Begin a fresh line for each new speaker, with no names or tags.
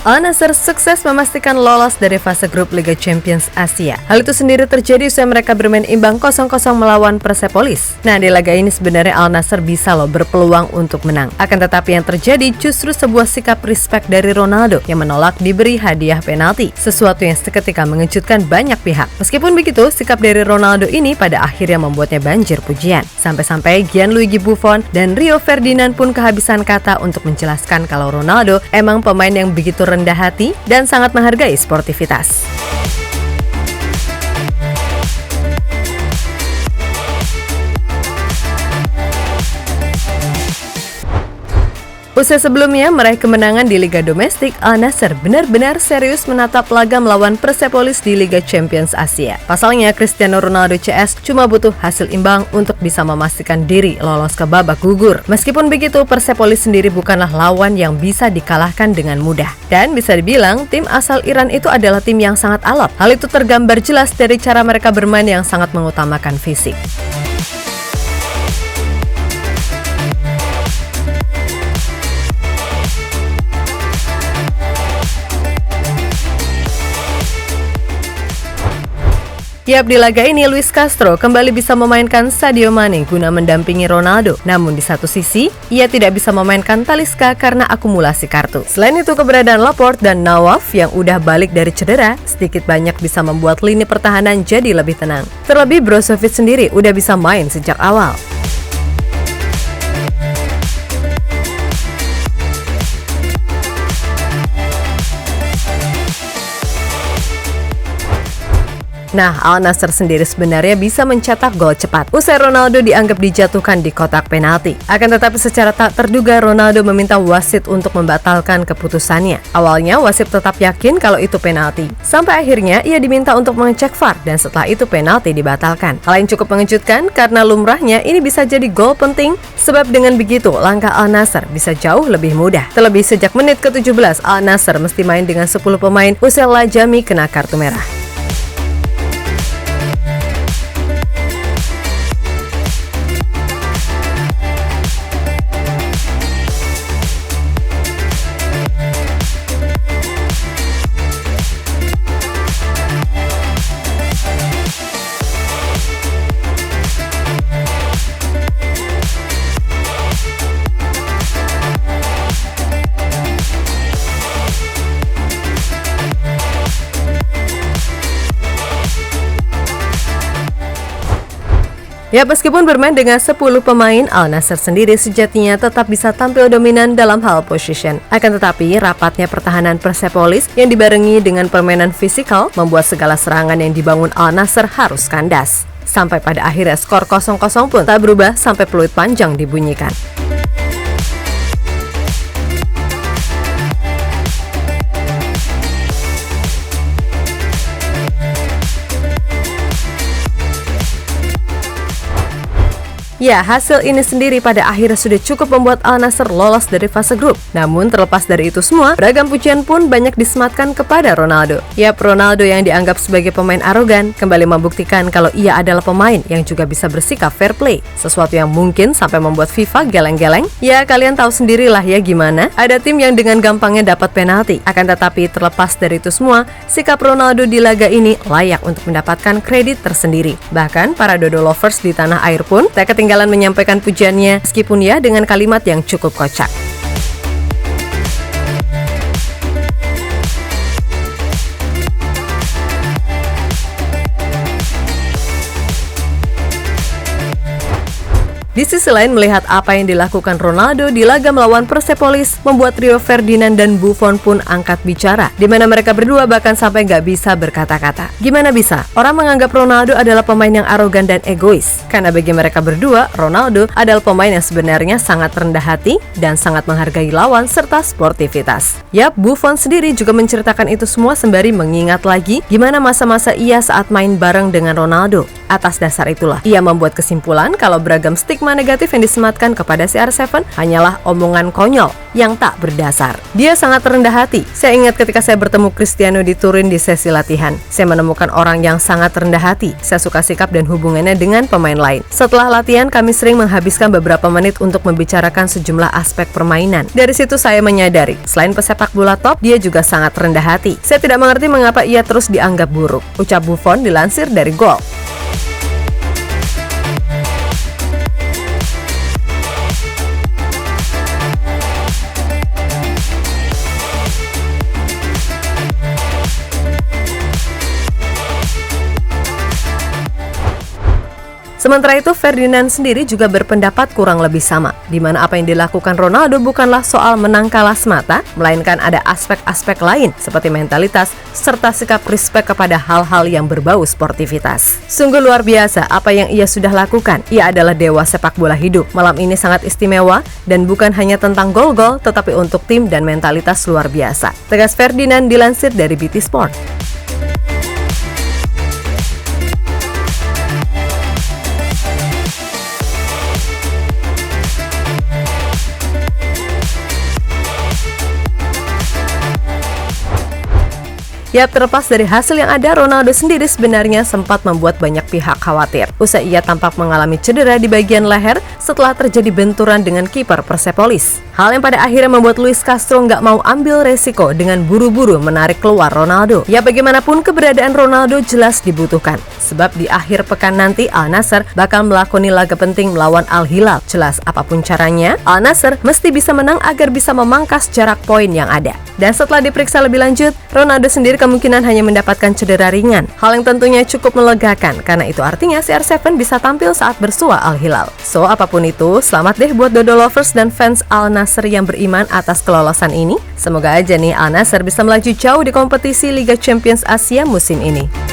Al Nassr sukses memastikan lolos dari fase grup Liga Champions Asia. Hal itu sendiri terjadi usai mereka bermain imbang 0-0 melawan Persepolis. Nah, di laga ini sebenarnya Al Nassr bisa berpeluang untuk menang. Akan tetapi yang terjadi justru sebuah sikap respect dari Ronaldo yang menolak diberi hadiah penalti. Sesuatu yang seketika mengejutkan banyak pihak. Meskipun begitu, sikap dari Ronaldo ini pada akhirnya membuatnya banjir pujian. Sampai-sampai Gianluigi Buffon dan Rio Ferdinand pun kehabisan kata untuk menjelaskan kalau Ronaldo emang pemain yang begitu rendah hati dan sangat menghargai sportivitas. Usai sebelumnya meraih kemenangan di Liga Domestik, Al Nassr benar-benar serius menatap laga melawan Persepolis di Liga Champions Asia. Pasalnya, Cristiano Ronaldo CS cuma butuh hasil imbang untuk bisa memastikan diri lolos ke babak gugur. Meskipun begitu, Persepolis sendiri bukanlah lawan yang bisa dikalahkan dengan mudah. Dan bisa dibilang, tim asal Iran itu adalah tim yang sangat alot. Hal itu tergambar jelas dari cara mereka bermain yang sangat mengutamakan fisik. Yap, di laga ini Luis Castro kembali bisa memainkan Sadio Mane guna mendampingi Ronaldo. Namun di satu sisi, ia tidak bisa memainkan Talisca karena akumulasi kartu. Selain itu, keberadaan Laporte dan Nawaf yang udah balik dari cedera sedikit banyak bisa membuat lini pertahanan jadi lebih tenang. Terlebih Brozovic sendiri udah bisa main sejak awal. Nah, Al Nassr sendiri sebenarnya bisa mencetak gol cepat usai Ronaldo dianggap dijatuhkan di kotak penalti. Akan tetapi secara tak terduga Ronaldo meminta wasit untuk membatalkan keputusannya. Awalnya wasit tetap yakin kalau itu penalti. Sampai akhirnya ia diminta untuk mengecek VAR dan setelah itu penalti dibatalkan. Hal yang cukup mengejutkan karena lumrahnya ini bisa jadi gol penting, sebab dengan begitu langkah Al Nassr bisa jauh lebih mudah. Terlebih sejak menit ke-17 Al Nassr mesti main dengan 10 pemain usai Lajami kena kartu merah. Ya, meskipun bermain dengan 10 pemain, Al Nassr sendiri sejatinya tetap bisa tampil dominan dalam hal possession. Akan tetapi, rapatnya pertahanan Persepolis yang dibarengi dengan permainan fisikal membuat segala serangan yang dibangun Al Nassr harus kandas. Sampai pada akhirnya skor 0-0 pun tak berubah sampai peluit panjang dibunyikan. Ya, hasil ini sendiri pada akhirnya sudah cukup membuat Al Nassr lolos dari fase grup. Namun terlepas dari itu semua, beragam pujian pun banyak disematkan kepada Ronaldo. Yap, Ronaldo yang dianggap sebagai pemain arogan kembali membuktikan kalau ia adalah pemain yang juga bisa bersikap fair play. Sesuatu yang mungkin sampai membuat FIFA geleng-geleng. Ya, kalian tahu sendirilah ya gimana. Ada tim yang dengan gampangnya dapat penalti. Akan tetapi terlepas dari itu semua, sikap Ronaldo di laga ini layak untuk mendapatkan kredit tersendiri. Bahkan para Dodo lovers di tanah air pun tak ketinggalan menyampaikan pujiannya meskipun ya dengan kalimat yang cukup kocak. Di sisi lain, melihat apa yang dilakukan Ronaldo di laga melawan Persepolis membuat Rio Ferdinand dan Buffon pun angkat bicara, di mana mereka berdua bahkan sampai nggak bisa berkata-kata. Gimana bisa? Orang menganggap Ronaldo adalah pemain yang arogan dan egois. Karena bagi mereka berdua, Ronaldo adalah pemain yang sebenarnya sangat rendah hati dan sangat menghargai lawan serta sportivitas. Yap, Buffon sendiri juga menceritakan itu semua sembari mengingat lagi gimana masa-masa ia saat main bareng dengan Ronaldo. Atas dasar itulah, ia membuat kesimpulan kalau beragam stigma stigma negatif yang disematkan kepada CR7 hanyalah omongan konyol yang tak berdasar. Dia sangat rendah hati. Saya ingat ketika saya bertemu Cristiano di Turin di sesi latihan. Saya menemukan orang yang sangat rendah hati. Saya suka sikap dan hubungannya dengan pemain lain. Setelah latihan, kami sering menghabiskan beberapa menit untuk membicarakan sejumlah aspek permainan. Dari situ saya menyadari, selain pesepak bola top, dia juga sangat rendah hati. Saya tidak mengerti mengapa ia terus dianggap buruk. Ucap Buffon dilansir dari Goal. Sementara itu, Ferdinand sendiri juga berpendapat kurang lebih sama, di mana apa yang dilakukan Ronaldo bukanlah soal menang kalah semata, melainkan ada aspek-aspek lain seperti mentalitas serta sikap respek kepada hal-hal yang berbau sportivitas. Sungguh luar biasa apa yang ia sudah lakukan. Ia adalah dewa sepak bola hidup. Malam ini sangat istimewa dan bukan hanya tentang gol-gol, tetapi untuk tim dan mentalitas luar biasa. Tegas Ferdinand dilansir dari BT Sport. Ya, terlepas dari hasil yang ada, Ronaldo sendiri sebenarnya sempat membuat banyak pihak khawatir. Usai ia tampak mengalami cedera di bagian leher setelah terjadi benturan dengan kiper Persepolis. Hal yang pada akhirnya membuat Luis Castro nggak mau ambil resiko dengan buru-buru menarik keluar Ronaldo. Ya, bagaimanapun keberadaan Ronaldo jelas dibutuhkan. Sebab di akhir pekan nanti Al Nassr bakal melakoni laga penting melawan Al Hilal. Jelas apapun caranya, Al Nassr mesti bisa menang agar bisa memangkas jarak poin yang ada. Dan setelah diperiksa lebih lanjut, Ronaldo sendiri kemungkinan hanya mendapatkan cedera ringan. Hal yang tentunya cukup melegakan, karena itu artinya CR7 bisa tampil saat bersua Al Hilal. So, apapun itu, selamat deh buat Dodo lovers dan fans Al Nassr yang beriman atas kelolosan ini. Semoga aja nih Al Nassr bisa melaju jauh di kompetisi Liga Champions Asia musim ini.